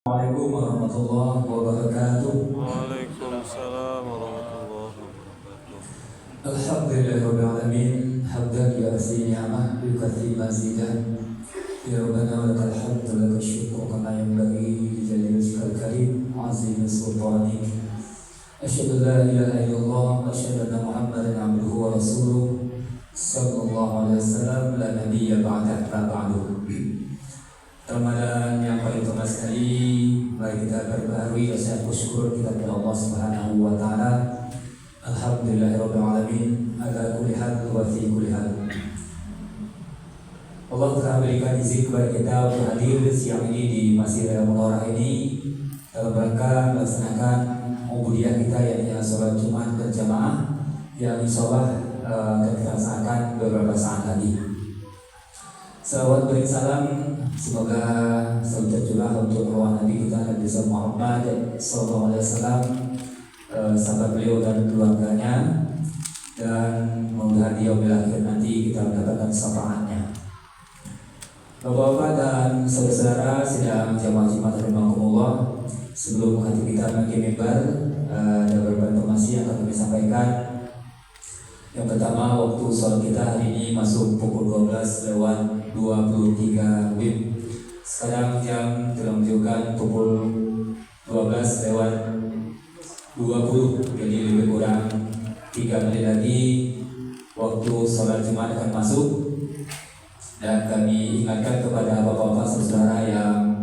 Assalamualaikum warahmatullahi wabarakatuh. Waalaikumsalam warahmatullahi wabarakatuh. Alhamdulillahirabbil alamin, hamdan yu'affi ni'amah yukafi mazidah. Ya Rabbana wa lakal hamdu wa lakal syukru kama yanbaghi li jalali wajhikal karim wa 'azimi sultanik. Asyhadu an la ilaha illallah wa asyhadu anna Muhammadan 'abduhu wa rasuluh sallallahu alaihi wasallam la nabiyya ba'da ba'du. Ramadan yang paling utama sekali, mari kita berbaharui rasa syukur kita kepada Allah Subhanahu wa taala. Alhamdulillahirabbil alamin, ala kulli hal wa fi kulli hal. Allah telah berikan izin kepada kita untuk hadir siang ini di Masjid Al-Munawwarah ini dalam rangka melaksanakan ubudiyah kita, yaitu sholat Jumat berjamaah yang insyaallah akan kita laksanakan beberapa saat lagi. Salawat beri salam semoga selalu tercurah untuk arwah Nabi kita Nabi Muhammad sallallahu alaihi wasallam, sahabat beliau dan keluarganya, dan mudah-mudahan di yaumil akhir nanti kita mendapatkan syafaatnya. Bapak-bapak dan saudara-saudara sidang jamaah Jumat rahimakumullah, sebelum menghadiri kita bagi mimbar, ada beberapa informasi yang akan kami sampaikan. Yang pertama, waktu sholat kita hari ini masuk pukul 12 lewat 23 WIB. Sekarang jam telah menunjukkan pukul 12 lewat 20, jadi lebih kurang 3 menit lagi waktu sholat Jumat akan masuk. Dan kami ingatkan kepada bapak-bapak saudara yang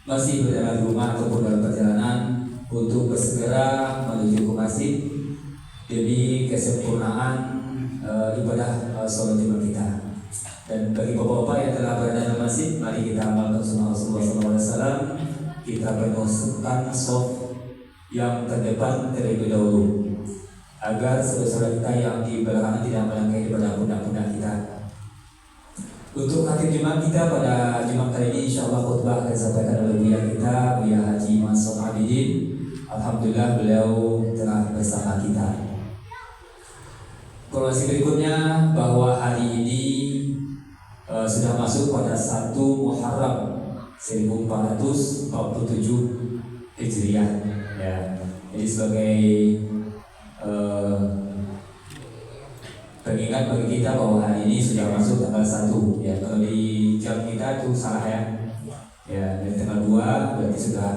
masih berada di rumah ataupun dalam perjalanan untuk bersegera menuju ke masjid demi kesempurnaan ibadah sholat Jumat kita. Dan bagi bapak-bapak yang telah berada di masjid, mari kita amalkan sunnah Rasulullah SAW. Kita bernusurkan soft yang terdepan terlebih dahulu, agar saudara-saudara kita yang di belakang tidak melangkahi pada pundak-pundak kita. Untuk khatib Jumat kita pada Jumat kali ini, insyaallah khutbah akan disampaikan oleh Buya kita, Buya Haji Mansur Abidin. Alhamdulillah beliau telah bersama kita. Informasi berikutnya bahwa hari ini sudah masuk pada 1 Muharram 1447 Hijriah, ya. Jadi sebagai pengingat bagi kita bahwa hari ini sudah masuk tanggal 1, ya. Kalau di jam kita itu salah, ya. Ya, dari tanggal 2 berarti sudah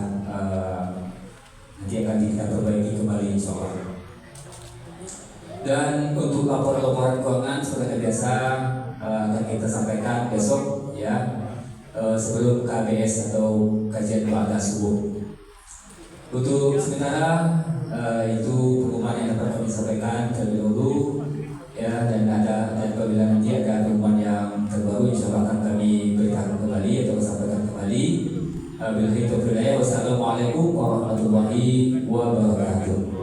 nanti akan kita perbaiki kembali insyaallah. Dan untuk laporan-laporan keuangan seperti biasa akan kita sampaikan besok, ya, sebelum KBS atau kajian ba'da subuh. Untuk sementara itu pengumuman yang dapat kami sampaikan terlebih dahulu, ya, dan apabila nanti ada pengumuman yang terbaru insyaallah akan kami beritahu kembali atau sampaikan kembali. Billahi taufiq. Wassalamualaikum warahmatullahi wabarakatuh.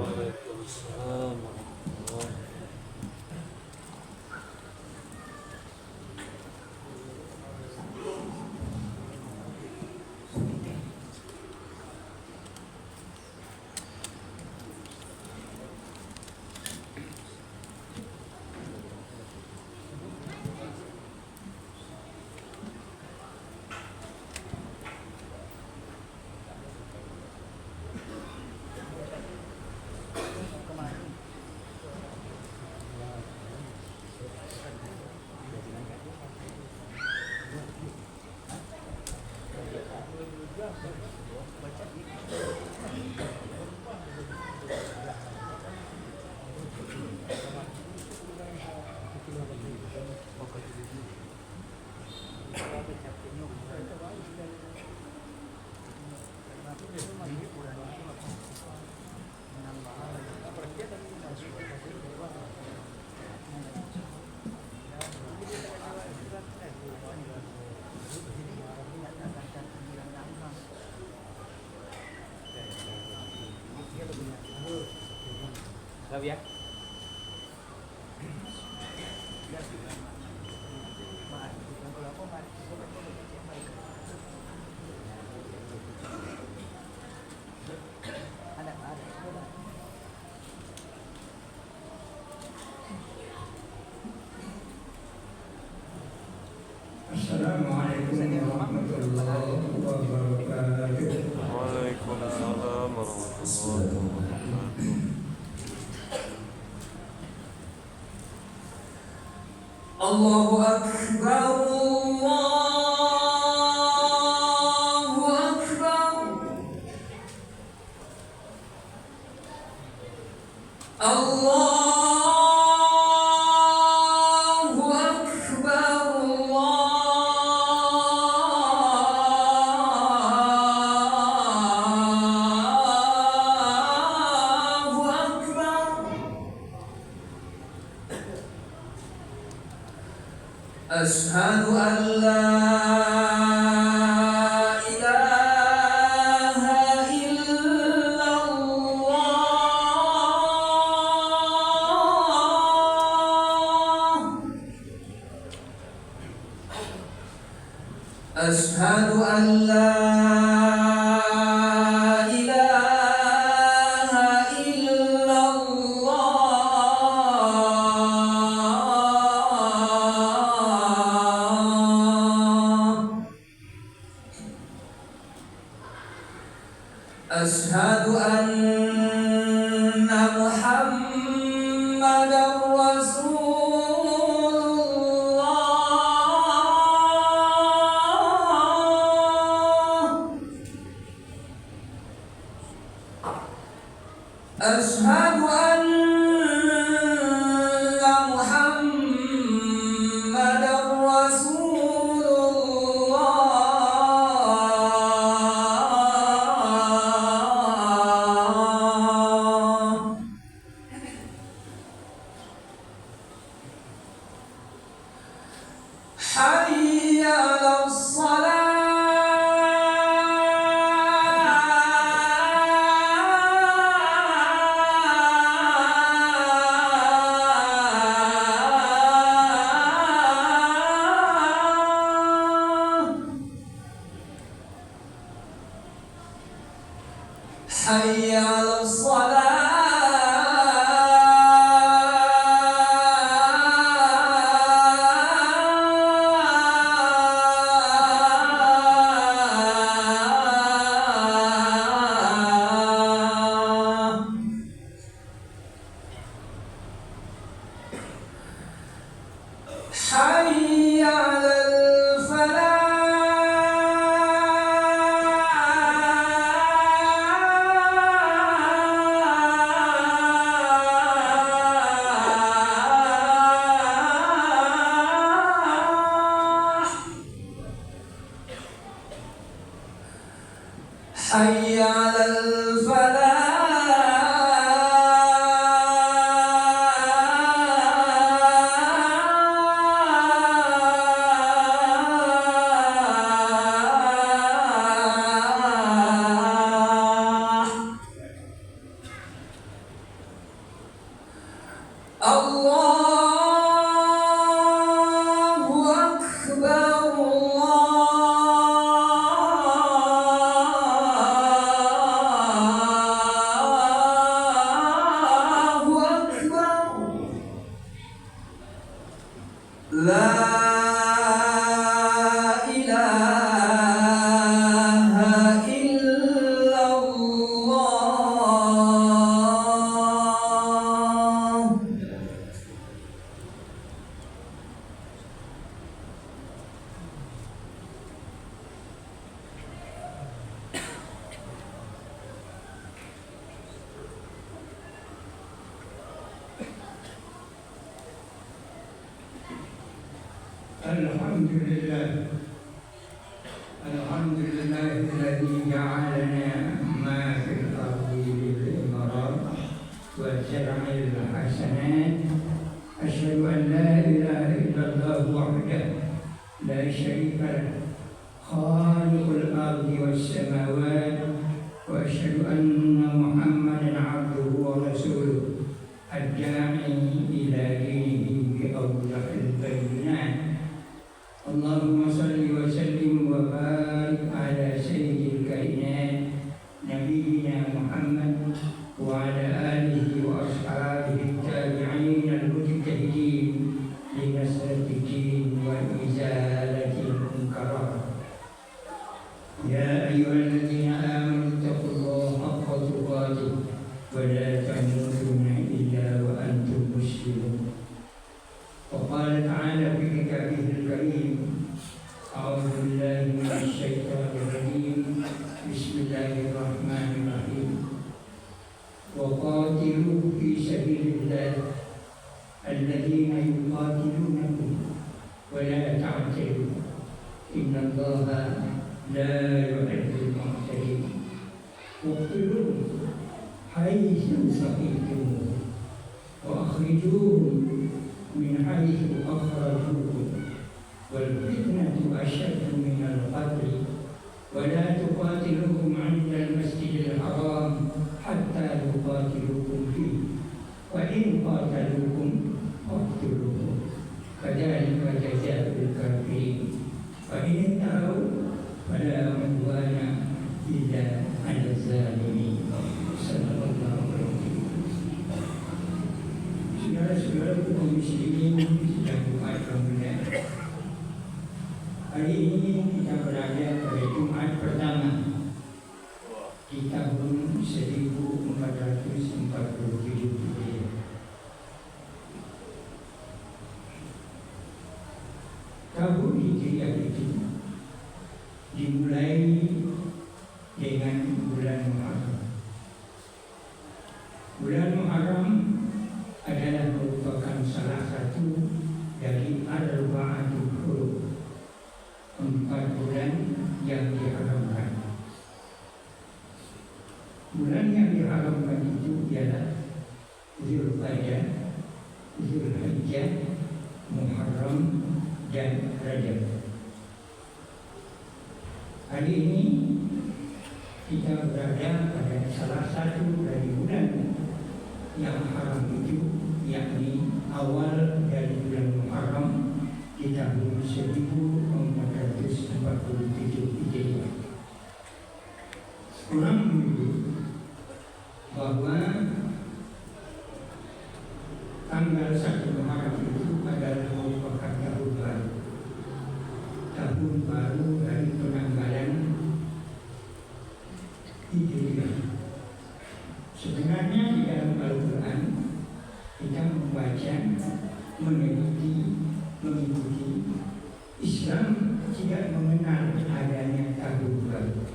Ya. Assalamualaikum warahmatullahi wabarakatuh. Allahu Akbar, Allahu Akbar, Allahu Akbar, Allahu Akbar. Ashhadu an la ilaha illallah. Ashhadu an la ilaha illallah. Ashhadu anna Muhammadar Rasulullah. Ashhadu anna Muhammadar Rasulullah. Hayya 'alas salah. Hayya 'alas salah. Hayya 'alal falah. Hayya 'alal falah. Allahu Akbar, Allahu Akbar. La ilaha illallah. Alhamdulillah. Alhamdulillahilladzi ja'alana ma fil ardi lil imarat wa zar'il hasanat. Asyhadu an la ilaha illallah wahdahu la syarika lahu khaliqul ardi was samawati wa asyhadu anna Muhammadan 'abduhu wa rasuluhu ad-da'i ila dinihi bi awdahil bayyinat. Allahumma salli wa sallim wa barik ala sayyidil kainat nabiyyina Muhammad wa ala alihi wa ashabihi tabi'in al-mujtahidin li nasrati din wa izalati al-munkarat. Ya ayyuhalladzina سقيتموه وأخرجوهم من حيث أخرجوكم والفتنة أشد من القتل ولا تقاتلوهم عند المسجد الحرام حتى يقاتلوكم فيه وإن قاتلوكم فاقتلوهم كذلك جزاء الكافرين فإن انتهوا فلا عدوان إلا على الظالمين. Sallallahu alaihi wasallam. Saudara-saudara kaum muslimin sedang Jumat Ramadan. Hari ini kita berada pada Jumat pertama di tahun 1447 Hijriah. Tahun Hijriah itu dimulai dengan bulan Muharram. Bulan Muharram adalah merupakan salah satu dari arba'atul hurum, 4 bulan yang diharamkan. Bulan yang diharamkan itu ialah Zulqa'dah, Zulhijjah, Muharram, dan Rajab. Hari ini kita berada pada salah satu dari bulan yang haram itu, yakni awal dari bulan Muharram di tahun 1447 Hijriah. Orang menyebut bahwa tanggal 1 Muharram itu adalah merupakan tahun baru. Tahun baru dari penanggalan Hijriah. Sebenarnya di dalam Al-Quran kita membaca, mengikuti Islam tidak mengenal adanya tahun baru.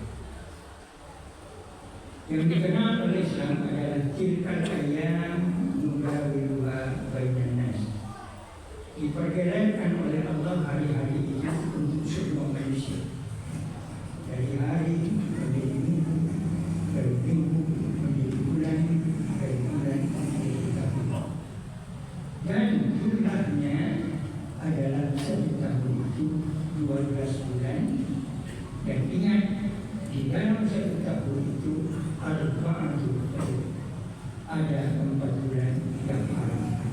Yang dikenal oleh Islam adalah tilkal ayyam nudawiluha bainan nas. Diperkirakan oleh Allah hari-hari itu untuk semua manusia. Dari hari menjadi minggu, dari minggu menjadi bulan, dari bulan menjadi tahun. Dan jumlahnya adalah 1 tahun itu 12 bulan. Dan ingat, di dalam 1 tahun itu arba'atul hurum, ada 4 bulan yang haram.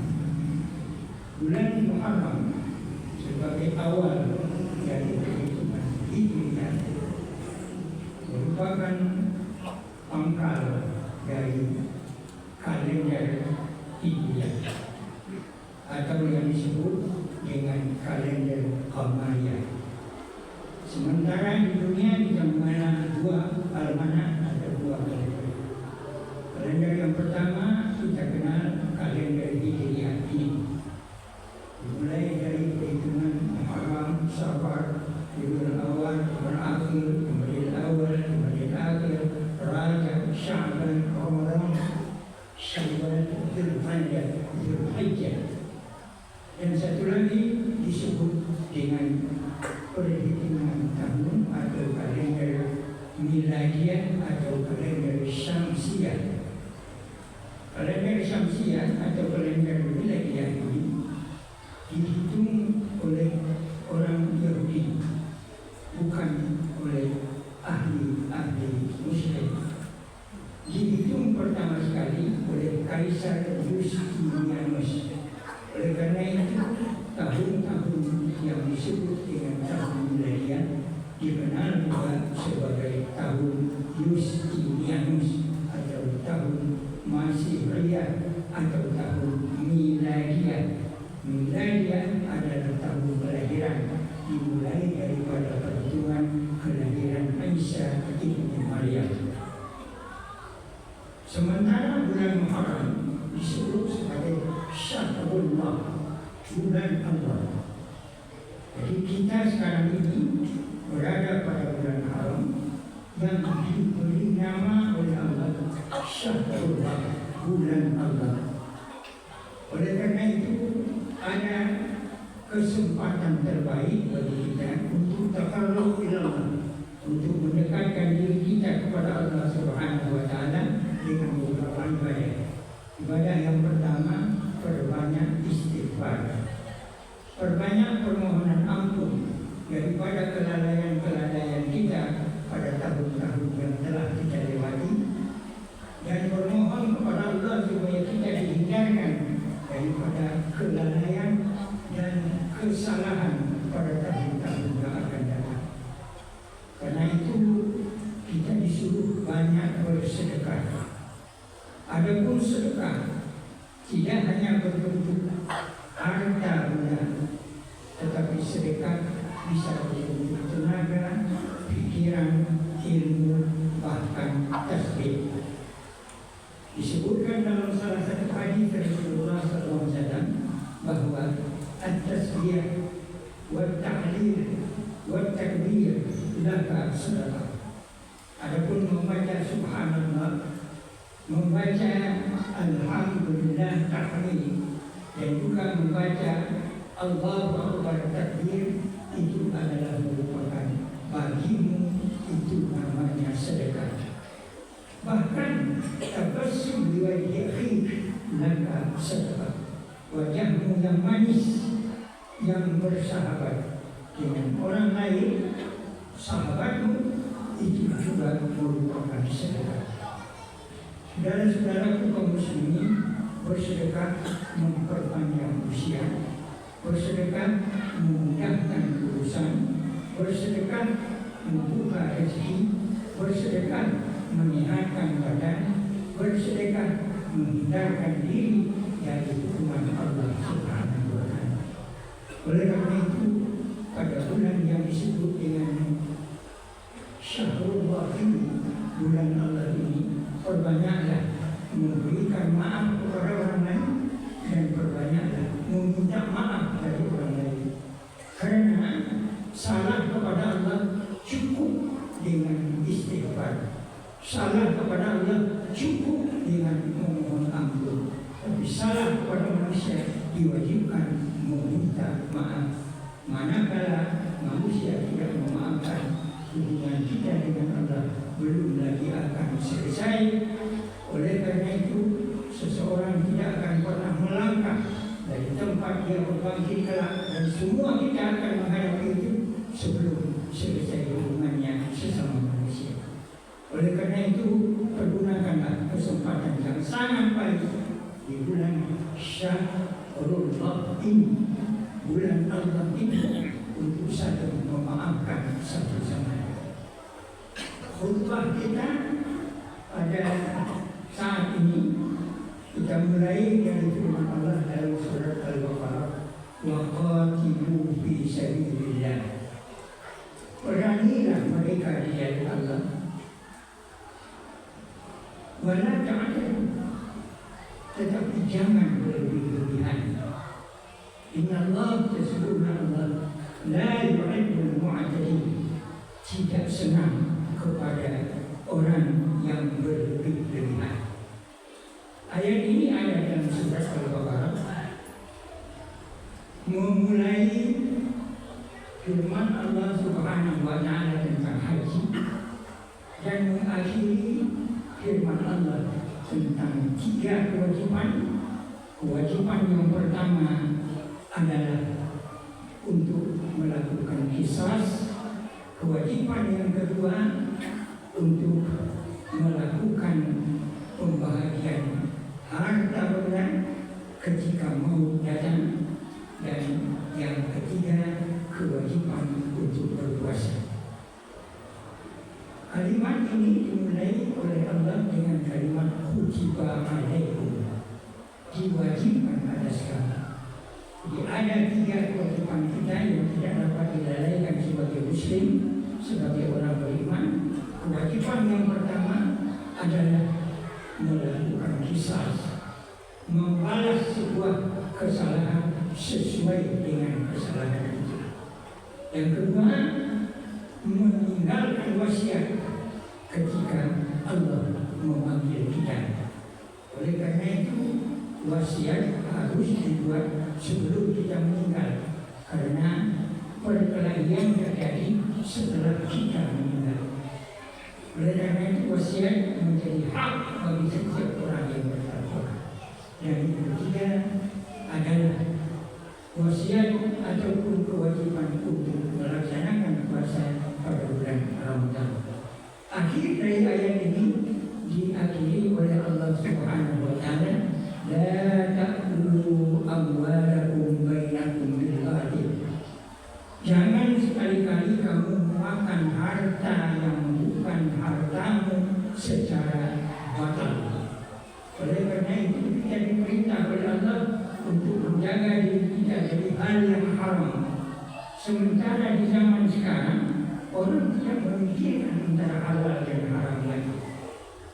Bulan Muharram sebagai awal dari perhitungan Hijriah merupakan pangkal dari kalender Hijriah atau yang disebut dengan kalender Qamariyah. Sementara di dunia kita mengenal 2 almanak atau 2 kalender. Kalender yang pertama kita kenal kalender Hijriah ini. Dimulai dari perhitungan Muharram, Safar, Rabiul Awal, Rabiul Akhir, Rabiul Awal, Rabiul Akhir, Rajab, Sya'ban, Ramadan, Syawal, Dzulqa'dah, Dzulhijjah. Dan satu lagi disebut dengan perhitungan tahun atau kalender Miladiyah atau kalender Syamsiyah. Kalender Syamsiyah atau kalender Miladiyah ini dihitung oleh orang Yahudi, bukan oleh ahli Muslim. Dihitung pertama sekali oleh Kaisar Justinianus. Oleh karena itu, tahun-tahun yang disebut dengan tahun Miladiyah dikenal juga sebagai tahun Justinianus atau tahun Masihiyah atau tahun Miladiyah. Miladiyah adalah tahun kelahiran, dimulai daripada perhitungan kelahiran Isa ibnu Maryam. Sementara bulan Muharram disebut sebagai Syahrullah, bulan Allah. Jadi kita sekarang ini berada pada bulan haram yang diberi nama oleh Allah Syahrullah, bulan Allah. Oleh karena itu ada kesempatan terbaik bagi kita untuk taqarrub ila Allah, untuk mendekatkan diri kita kepada Allah Subhanahu wa taala dengan beberapa ibadah. Ibadah yang pertama, perbanyak istighfar, perbanyak permohonan ampun daripada kelalaian-kelalaian kita pada tahun-tahun yang telah kita lewati, dan bermohon kepada Allah supaya kita dihindarkan daripada kelalaian dan kesalahan pada tahun-tahun yang akan datang. Karena itu kita disuruh banyak bersedekah. Adapun sedekah tidak hanya berbentuk harta benda, tetapi sedekah bisa berbentuk tenaga, pikiran, ilmu, bahkan tasbih. Disebutkan dalam salah satu hadis Rasulullah SAW bahwa at-tasbih wa tahlil wa takbir laka sedekah. Adapun membaca subhanallah, membaca alhamdulillah tahmid, dan juga membaca Allahu Akbar takbir, itu adalah merupakan bagimu, itu namanya sedekah. Bahkan tabassum di wajhi akhik laka sedekah. Wajahmu yang manis, yang bersahabat dengan orang lain, sahabatmu, itu juga merupakan sedekah. Saudara-saudaraku kaum muslimin, bersedekah memperpanjang usia, bersedekah memudahkan urusan, bersedekah membuka rezeki, bersedekah menyehatkan badan, bersedekah menghindarkan diri dari hukuman Allah Subhanahu wa Ta'ala. Oleh karena itu, pada bulan yang disebut dengan Syahrullah ini, bulan Allah ini, perbanyaklah memberikan maaf kepada orang lain dan perbanyaklah meminta maaf dari orang lain. Karena salah kepada Allah cukup dengan istighfar, salah kepada Allah cukup dengan memohon ampun, tapi salah kepada manusia diwajibkan meminta maaf. Manakala manusia tidak memaafkan, hubungan kita dengan Allah belum lagi akan selesai. Oleh karena itu, seseorang tidak akan pernah melangkah dari tempat dia berbangkit kelak, dan semua kita akan menghadapi itu sebelum selesai hubungannya sesama manusia. Oleh karena itu, pergunakanlah kesempatan yang sangat baik di bulan Syahrullah ini, bulan Allah ini, untuk saling memaafkan satu sama lain. Khutbah kita pada saat ini kita mulai dari firman Allah dalam surat Al-Baqarah, wa qatilu fi sabilillah. Perangilah mereka di jalan Allah. Wa la ta'tadu, tetapi jangan berlebih-lebihan. Inna Allah, sesungguhnya Allah, la yuhibbul mu'tadin, tidak senang kepada orang yang berlebih-lebihan. Ayat ini ada dalam surat Al-Baqarah, memulai firman Allah Subhanahu wa Ta'ala tentang haji, dan mengakhiri firman Allah tentang 3 kewajiban. Kewajiban yang pertama adalah untuk melakukan qisas. Kewajiban yang kedua untuk melakukan pembahagian harta benda ketika maut datang, dan yang ketiga kewajiban untuk berpuasa. Kalimat ini dimulai oleh Allah dengan kalimat kutiba alaikum, diwajibkan atas kamu. Jadi ada 3 kewajiban kita yang tidak dapat dilalaikan sebagai muslim, sebagai orang beriman. Kewajiban yang pertama adalah melakukan qisas, membalas sebuah kesalahan sesuai dengan kesalahan itu. Yang kedua, meninggalkan wasiat ketika Allah memanggil kita. Oleh karena itu, wasiat harus dibuat sebelum kita meninggal, karena perkelahian terjadi setelah kita meninggal. Oleh karena itu, wasiat menjadi hak bagi setiap orang yang bertakwa. Dan yang ketiga adalah wasiat ataupun kewajiban untuk melaksanakan puasa pada bulan Ramadan. Akhir dari ayat ini diakhiri oleh Allah Subhanahu wa taala, la ta'kulu amwalakum bainakum bil batil. Jangan sekali-kali kamu memakan harta yang bukan hartamu secara batal. Oleh karena itu kita diperintah oleh Allah untuk menjaga diri kita dari hal yang haram. Sementara di zaman sekarang orang tidak memikirkan antara halal dan haram lagi.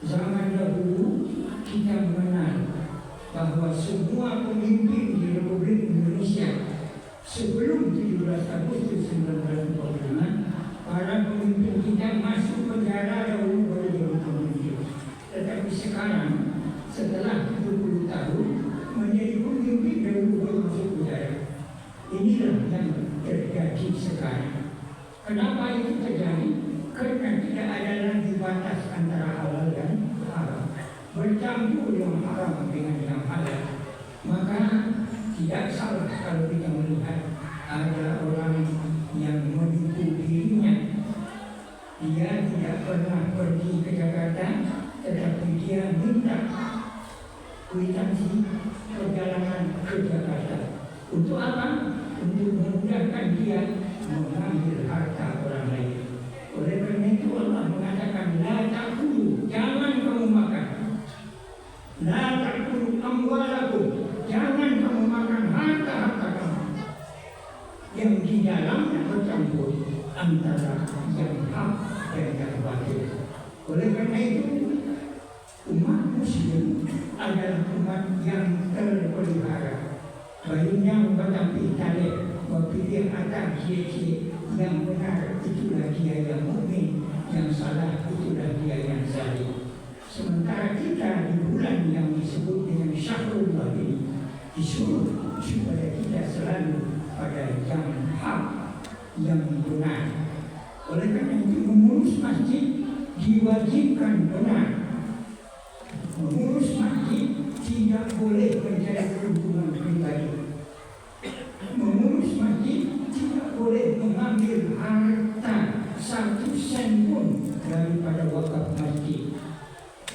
Zaman dahulu kita mengenal bahwa semua pemimpin di Republik Indonesia sebelum 17 Agustus 1945, para pemimpin kita masuk penjara dahulu baru jadi pemimpin. Tetapi sekarang setelah 70 tahun menjadi pemimpin dahulu baru masuk penjara. Inilah yang terjadi sekarang. Kenapa itu terjadi? Karena tidak ada lagi batas antara halal dan haram. Bercampur yang haram dengan yang halal. Maka tidak salah kalau kita melihat ada orang yang menipu dirinya. Dia tidak pernah pergi ke Jakarta, tetapi dia minta kwitansi perjalanan ke Jakarta. Untuk apa? Untuk memudahkan dia mengambil harta orang lain. Oleh karena itu Allah mengatakan, la ta'kulu, jangan kamu makan. La ta'kulu amwalakum, jangan kamu makan harta-harta kamu yang di dalamnya bercampur antara yang hak dan yang batil. Oleh karena itu umat Muslim adalah umat yang terpelihara. Bayinya membatasi tali, memilih atas cie-cie yang benar itulah dia yang mukmin, yang salah itulah dia yang zalim. Sementara kita di bulan yang disebut dengan Syahrullah ini disuruh supaya kita selalu pada yang hak, yang benar. Oleh karena itu mengurus masjid diwajibkan benar. Mengurus masjid tidak boleh menjadi hubungan pribadi. Mengurus masjid tidak boleh mengambil harta 1 sen pun daripada wakaf masjid.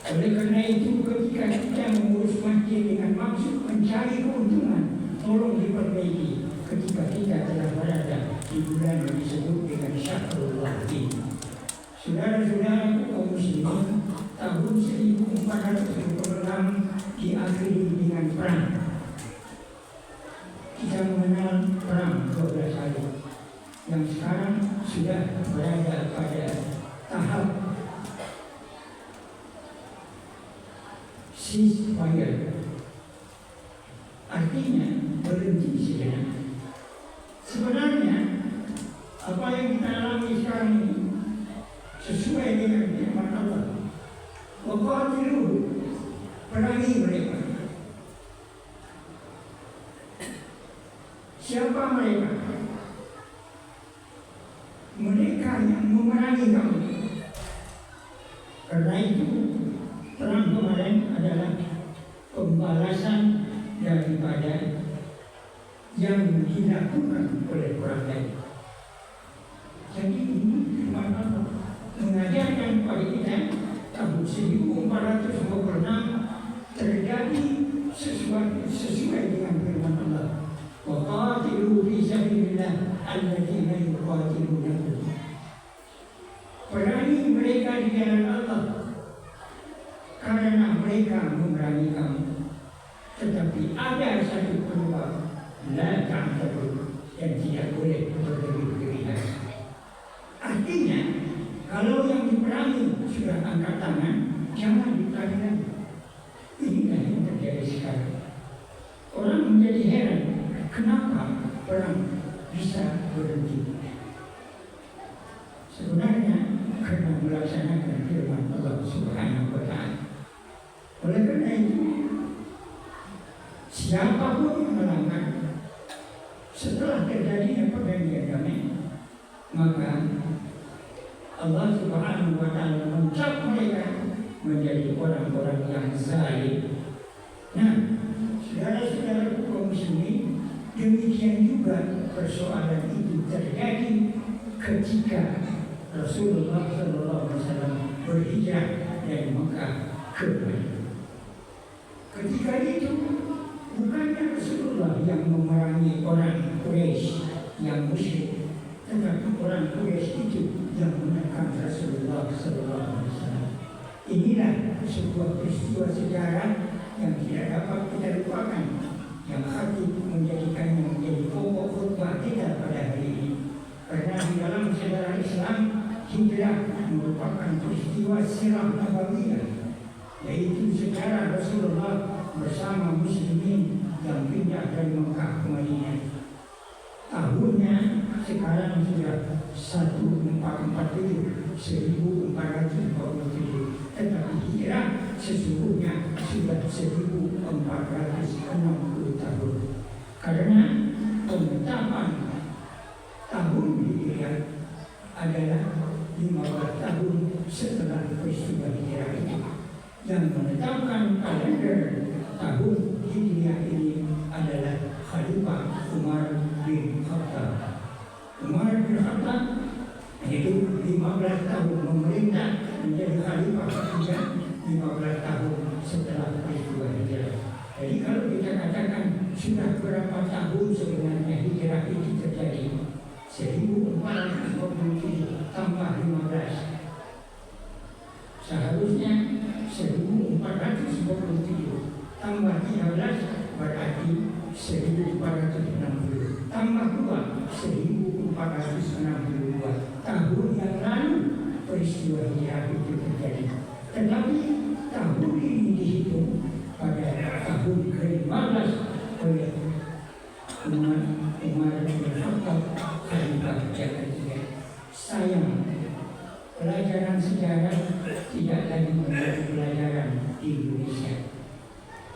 Oleh karena itu ketika kita mengurus masjid dengan maksud mencari keuntungan, tolong diperbaiki ketika kita telah berada di bulan yang disebut dengan Syahrullah ini. Saudara-saudara kaum muslimin, tahun 1426 diakhiri dengan perang. Kita mengenal perang 12 hari yang sekarang sudah berada pada tahap ceasefire. Artinya berhenti sejenak. Sebenarnya apa yang kita alami sekarang ini sesuai dengan firman Allah. Waqatilu, perangi mereka. Siapa mereka? Mereka yang memerangi kamu. Karena itu perang kemarin adalah pembalasan daripada yang dilakukan oleh orang lain. Jadi ini firman Allah mengajarkan kepada kita tahun 1426 terjadi sesuatu sesuai dengan firman Allah. Waqatilu fi sabilillah alladziina yuqatilunakum. Perangi mereka di jalan Allah karena mereka memerangi kamu. Tetapi ada satu penyebab, la ta'tadu, dan tidak boleh berlebih-lebihan. Artinya kalau yang diperangi sudah angkat tangan, jangan diperangi lagi. Inilah yang terjadi sekarang. Orang menjadi heran, kenapa perang bisa berhenti? Sebenarnya karena melaksanakan firman Allah Subhanahu wa taala. Oleh karena itu, siapapun yang melanggar setelah terjadinya perjanjian damai, maka Allah Subhanahu wa taala mencap mereka menjadi orang-orang yang zalim. Nah, muslimin, demikian juga persoalan itu terjadi ketika Rasulullah SAW berhijrah dari Mekah ke Madinah. Ketika itu bukannya Rasulullah yang memerangi orang Quraisy yang musyrik, tetapi orang Quraisy itu yang menekan Rasulullah SAW. Inilah sebuah peristiwa sejarah yang tidak dapat kita lupakan, yang khatib menjadikannya menjadi pokok khutbah kita pada hari ini. Karena di dalam sejarah Islam, hijrah merupakan peristiwa sirah nabawiyah, yaitu sejarah Rasulullah bersama muslimin yang pindah dari Mekah ke Madinah. Tahunnya sekarang sudah 1447, tetapi hijrah sesungguhnya sudah 1460 tahun. Karena penetapan tahun hijrah adalah 15 tahun setelah peristiwa hijrah itu. Yang menetapkan kalender tahun hijrah ini adalah Khalifah Umar bin Khattab. Umar bin Khattab hidup 15 tahun memerintah menjadi khalifah ketiga 15 tahun setelah peristiwa hijrah. Jadi kalau kita katakan sudah berapa tahun sebenarnya hijrah itu terjadi, 1447 tambah 15, seharusnya 1447 tambah 13 berarti 1460, tambah 2 1462 tahun yang lalu peristiwa hijrah itu terjadi. Tetapi tahun ini dihitung pada tahun ke-15 oleh Umar bin Khattab Khalifah yang ketiga. Sayang, pelajaran sejarah tidak lagi menjadi pelajaran di Indonesia.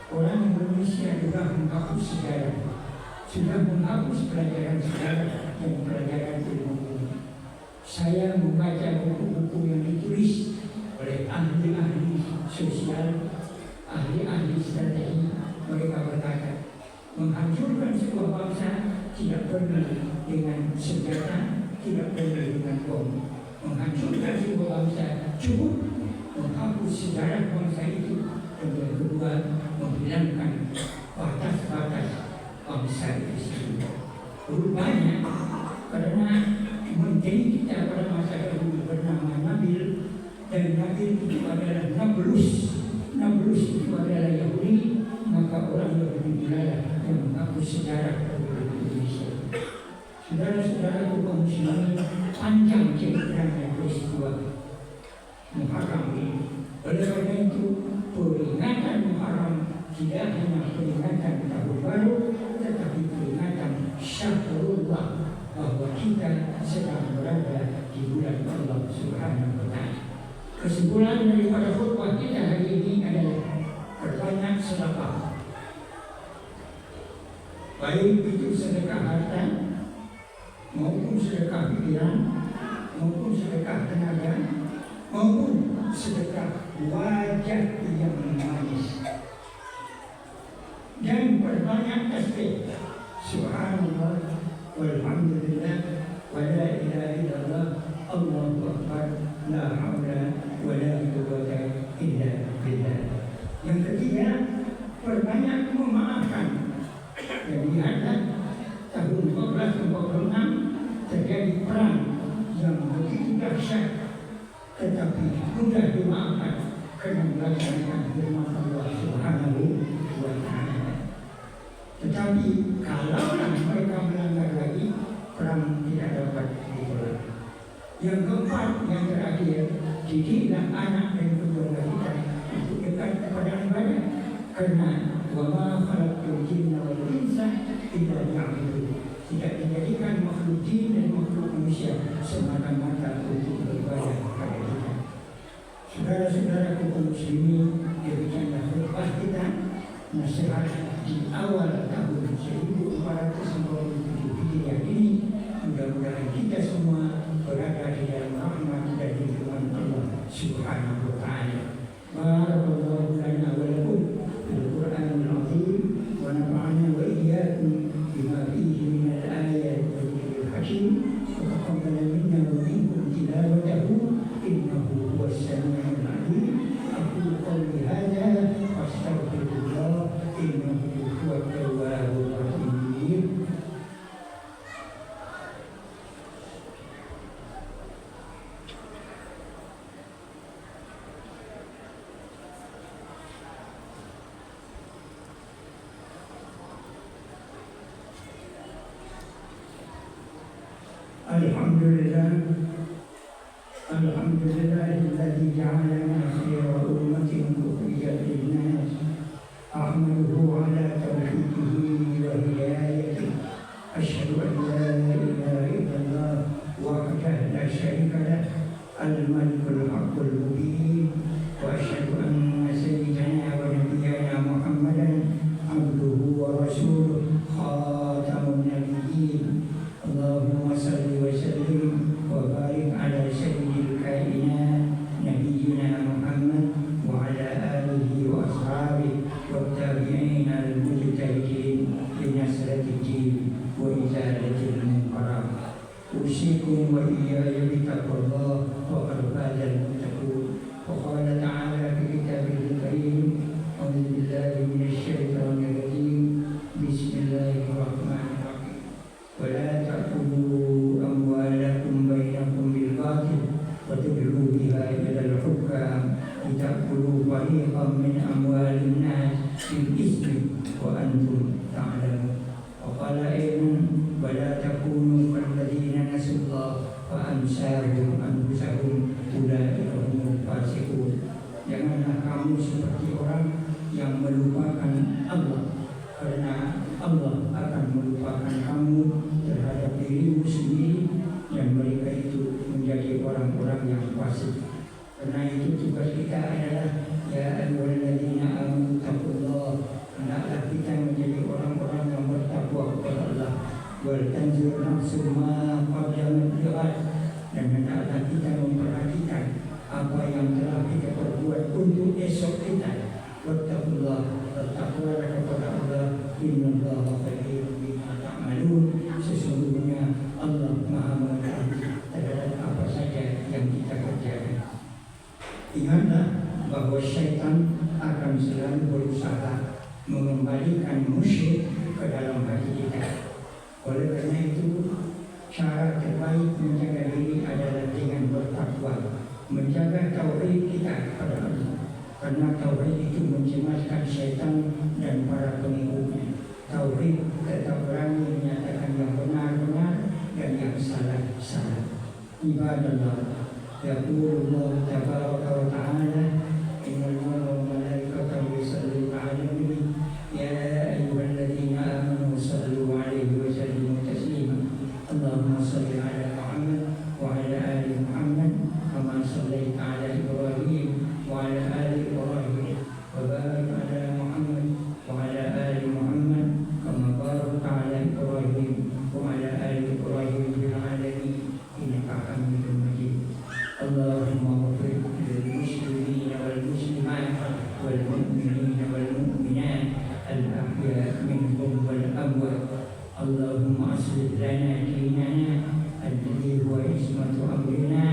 Orang Indonesia juga menghapus sejarah, sudah menghapus pelajaran sejarah dan pelajaran ilmu. Saya membaca buku-buku yang ditulis oleh ahli-ahli sosial, ahli-ahli strategi. Mereka berkata, menghancurkan sebuah bangsa tidak perlu dengan senjata, tidak perlu dengan bom. Menghancurkan sebuah bangsa cukup menghapus sejarah bangsa itu, dan yang kedua menghilangkan batas-batas bangsa itu sendiri. Rupanya karena menteri kita pada masa dahulu bernama Nabil, dan Nabil itu adalah Nablus itu adalah Yahudi, maka orang Yahudi inilah yang menghapus sejarah Republik Indonesia. Saudara-saudara kaum muslimin, panjang ceritanya peristiwa Muharram ini. Oleh karena itu, peringatan Muharram tidak hanya peringatan tahun baru, tetapi peringatan Syahrullah, bahwa kita sedang berada di bulan Allah Subhanahu wa Ta'ala. Kesimpulan daripada khutbah kita hari ini adalah perbanyak sedekah, baik itu sedekah harta maupun sedekah pikiran maupun sedekah tenaga maupun sedekah wajah yang manis, dan perbanyak tasbih subhanallah walhamdulillah wa la ilaha illallah Allahu akbar la haula wa la quwwata illa billah. Yang ketiga, perbanyak memaafkan. Dan lihatlah tahun 1446 terjadi perang yang begitu dahsyat, tetapi mudah dimaafkan karena melaksanakan firman Allah Subhanahu wa Ta'ala. Tetapi kalaulah mereka melanggar lagi, perang tidak dapat ditolak. Yang keempat, yang terakhir, didiklah anak dan kedua kita untuk dekat kepada ibadah, karena wama khalaqtul jinna wal insa illa liya'budun. Tidak dijadikan makhluk jin dan makhluk manusia semata-mata untuk beribadah kepada kita. Saudara-saudara kaum muslimin, demikianlah khutbah kita, nasihat di awal tahun 1447 Hijriah ini. Mudah-mudahan kita semua berada di dalam rahmat dan lindungan Allah Subhanahu wa Ta'ala. Barakallahu lana wa lakum bil Qur'anil azim wa nafa'ana wa iyyakum Alhamdulillah alladzi ja'alana khayra ummatin ukhrijat lin-nas. Ahmaduhu ala taufiqihi wa hidayatihi. Asyhadu an la ilaha illallah wahdahu la syarika lah, al-malikul haqqul mubin. Wa asyhadu anna sayyidana wa nabiyyana Muhammadan abduhu wa rasuluh khatamun nabiyyin. Allahumma salli wa sallim wa barik ala sayyidil kainat nabiyyina Muhammad wa ala alihi wa ashabihi wa tabi'in al-mujtahidin li nasrati din wa izalatil munkarat. Usikum wa iyaya bi taqwallah wa arbadal muttaqun. Wa qala ta'ala fi kitabihil karim, a'udzu billahi minasy syaithanir rajim. Bismillahirrahmanirrahim. Wa la ta'kulu amwalakum bainakum bil batil wa tudlu biha ila al-hukam litakulu fariqan min amwalin nas bil ismi wa antum ta'lamun. Wa qala ayman wa la takunu kalladzina nasullah fa ansahum anfusahum ulaika humul fasiqun. Janganlah kamu seperti orang yang melupakan Allah, karena Allah akan melupakan kamu terhadap dirimu sendiri, dan mereka itu menjadi orang-orang yang fasik. Karena itu tugas kita adalah ya ayyuhalladzina amanu taqullah, hendaklah kita menjadi orang-orang yang bertakwa kepada Allah. Wal tanzur nafsum ma qaddamat lighad, dan hendaklah kita memperhatikan apa yang telah kita perbuat untuk esok kita. Wattaqullah, bertakwalah kepada Allah. Innallaha khabirun bima ta'malun, sesungguhnya Allah Maha mengetahui terhadap apa saja yang kita kerjakan. Ingatlah bahwa syaitan akan selalu berusaha mengembalikan musyrik ke dalam hati kita. Oleh karena itu, cara terbaik menjaga diri adalah dengan bertakwa, menjaga tauhid kita kepada Allah. Karena tauhid itu mencemaskan syaitan dan para pengikutnya. Tauhid tetap berani menyatakan yang benar-benar dan yang salah-salah. Ibadallah, yaqulullah tabaraka wa ta'ala, innallaha wa malaikatahu yusalluna 'alan nabi, ya ayyuhalladzina amanu sallu 'alaihi wa sallimu taslima. Allahumma shalli 'ala Muhammad wa 'ala ali Muhammad kama shallaita 'ala Ibrahim wa 'ala ali Ibrahim, wa barik 'ala Muhammad wa 'ala ali Muhammad kama barakta 'ala Ibrahim wa 'ala ali Ibrahim fil 'alamin innaka Hamidum Majid. Allahumma ighfir lil muslimin wal muslimat wal mu'minin wal mu'minat al-ahya' minhum wal amwat. Allahumma aslih lana dinana alladhi huwa ismatu amrina,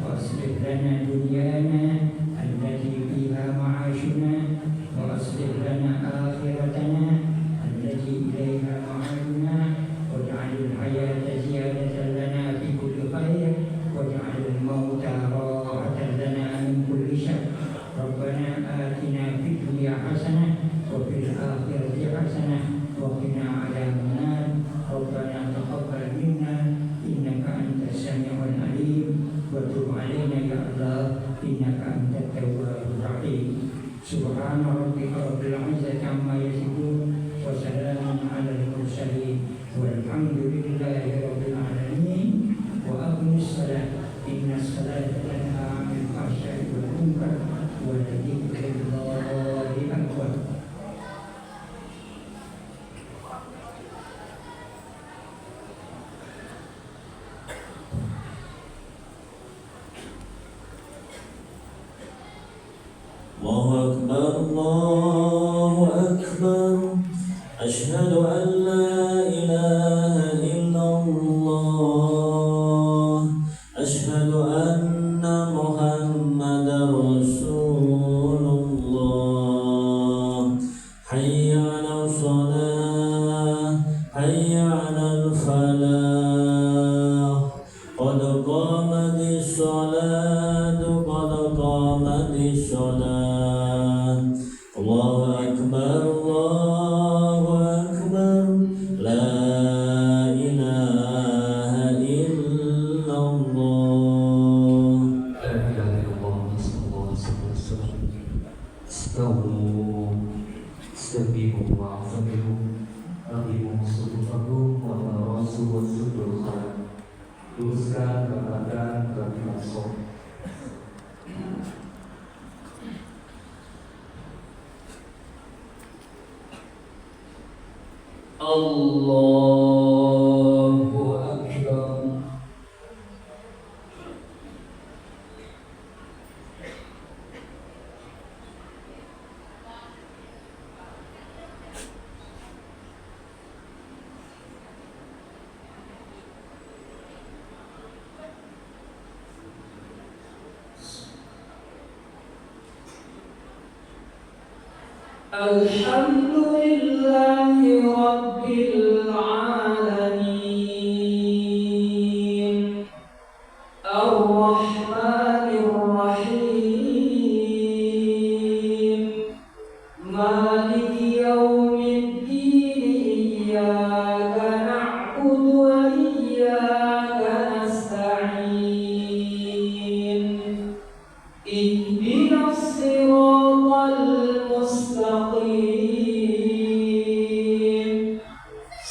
wa aslih lana dunyana allati fiha ma'ashuna, wa aslih lana akhiratana allati ilayha ma'aduna, waj'alil hayata ziyadatan lana fi kulli khair, waj'alil mauta rahatan lana min kulli syarr. Rabbana atina fid dunya hasanah wa fil akhirati hasanah wa qina adzabannar. Rabbana taqabbal minna innaka antas samiul alim wa tub 'alaina ya Allah innaka antat tawwabur rahim. Subhana rabbika rabbil 'izzati 'amma yasifun wa salamun 'alal mursalin walhamdulillahi rabbil 'alamin. Wa aqimis shalah innas salata tanha 'anil fahsya'i wal munkar wa dzikrullahi akbar. Allahu Akbar, Allahu Akbar. Asyhadu an la ilaha illallah. Asyhadu anna Muhammadar Rasulullah. Hayya 'alas shalah, hayya 'alal falah. Qad qamatis salatu, qad qamatis salat. Allah استووا استقيموا واعتدلوا أقيموا صفوفكم وتراصوا وسدوا الخلق. Luruskan badan ke kosong. Allahu Akbar. Alhamdulillahi Rabbil Alamin Ar-Rahmanir Rahim Maliki Yawmiddin Iyyaka na'budu wa iyyaka nasta'in Ihdinas siratal mustaqim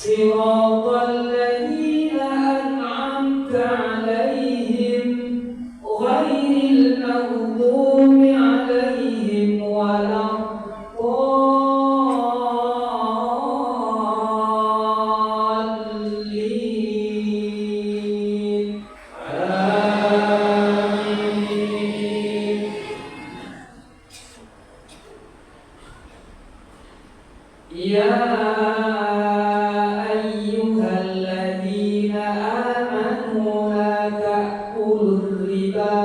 Siratal ladzina an'amta 'alaihim ghairil maghdubi 'alaihim waladdallin. Amin. Ya ayyuhalladzina amanu la ta'kulur riba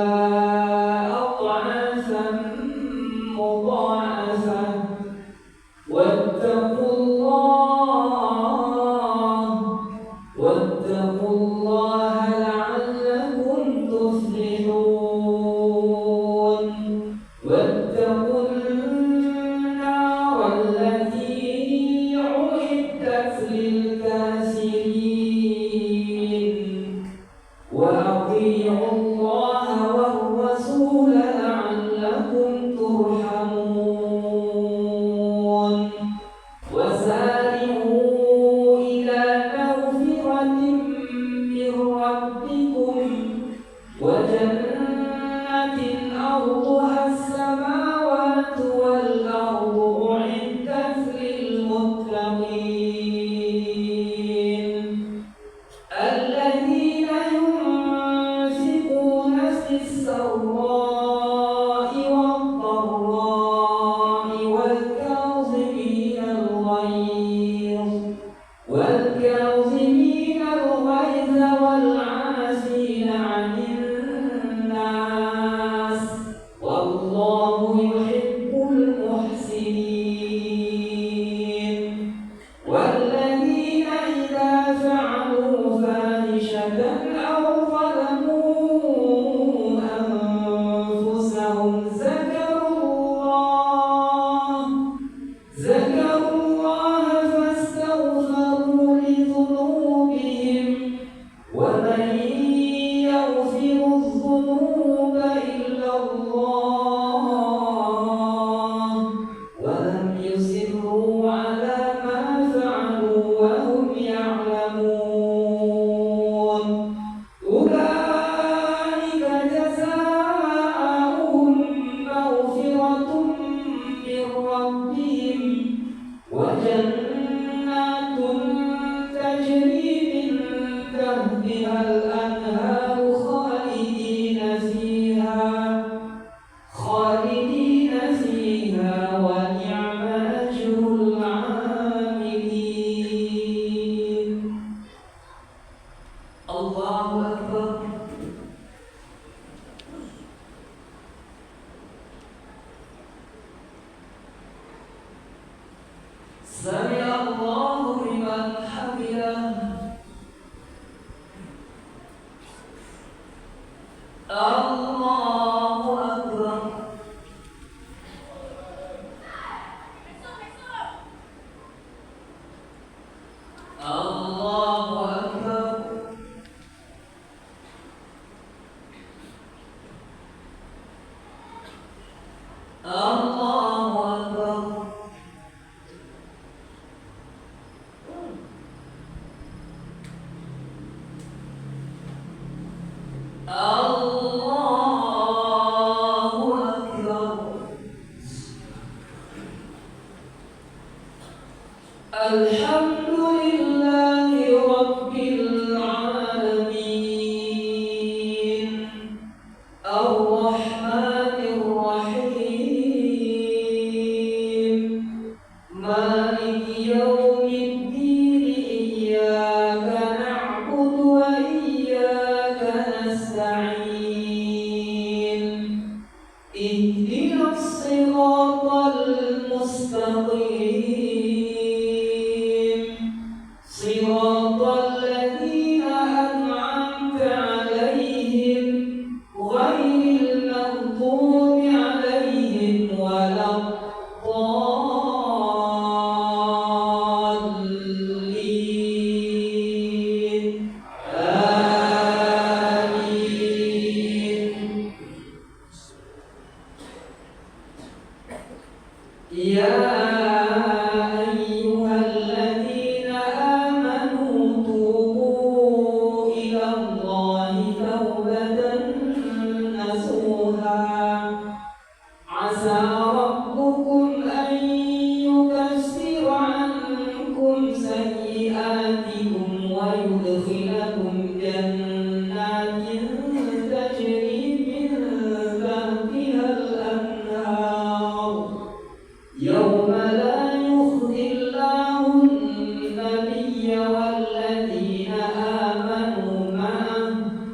adhafan mudha'afan wattaqullaha la'allakum tuflihun. واتقوا النار التي أعدت للكافرين وأطيعوا الله والرسول لعلكم ترحمون وسارعوا إلى مغفرة من ربكم وجنة أرضها السماوات والأرض أعدت للمتقين الذين ينفقون في السراء والضراء والكاظمين الغيظ والعافين عن الناس والله يحب المحسنين والذين إذا فعلوا فاحشة أو ظلموا أنفسهم ذكروا الله فاستغفروا لذنوبهم ومن يغفر الذنوب إلا الله ولم يصروا على ما فعلوا وهم يعلمون أولئك جزاؤهم مغفرة من ربهم وجنات تجري من تحتها الأنهار خالدين فيها ونعم أجر العاملين. الله أكبر. سمع الله لمن حمده. الله أكبر. الله أكبر. Alhamdulillahi Rabbil Alamin, Ar-Rahmanir Rahim, Maliki Yawmiddin, Iyyaka na'budu wa iyyaka nasta'in, Ihdinas siratal mustaqim, Siratal ladzina an'amta 'alaihim, ghairil maghdubi 'alaihim waladdallin. Amin. Ya ayyuhalladzina amanu tubu ilallahi taubatan nasuha, asa rabbukum an yukaffira ankum sayyi'atikum wa yudkhilakum jannatin tajri min tahtiha al-anhar, yawma la yukhzillahu an-nabiyya walladzina amanu ma'ahu,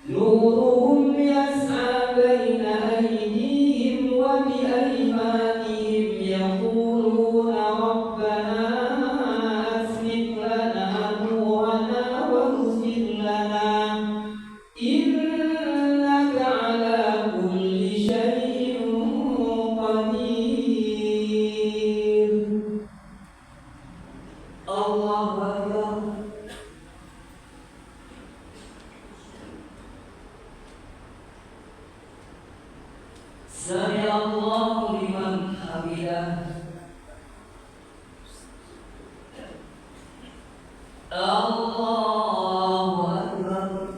nuruhum yas'a baina aydihim wa biaymanihim, yaquluna rabbana asrif lana nurana waghfir lana, innaka ala kulli syai'in qadir. Allahu Akbar. Sami Allahu liman hamidah. Allahu Akbar.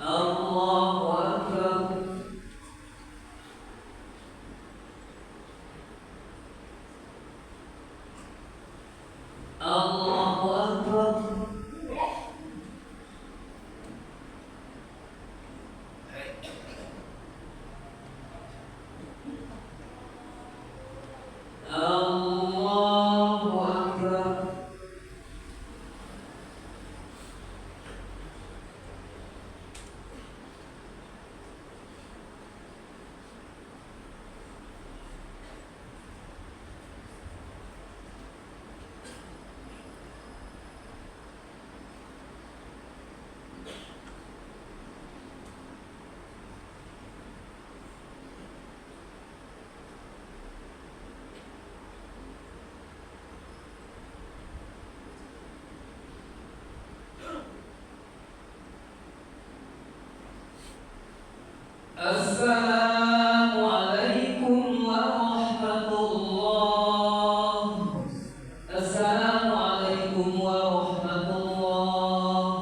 Allahu Akbar. Allahu Akbar. Allahu Akbar. Assalamualaikum warahmatullah. Assalamualaikum warahmatullah.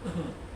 Allah.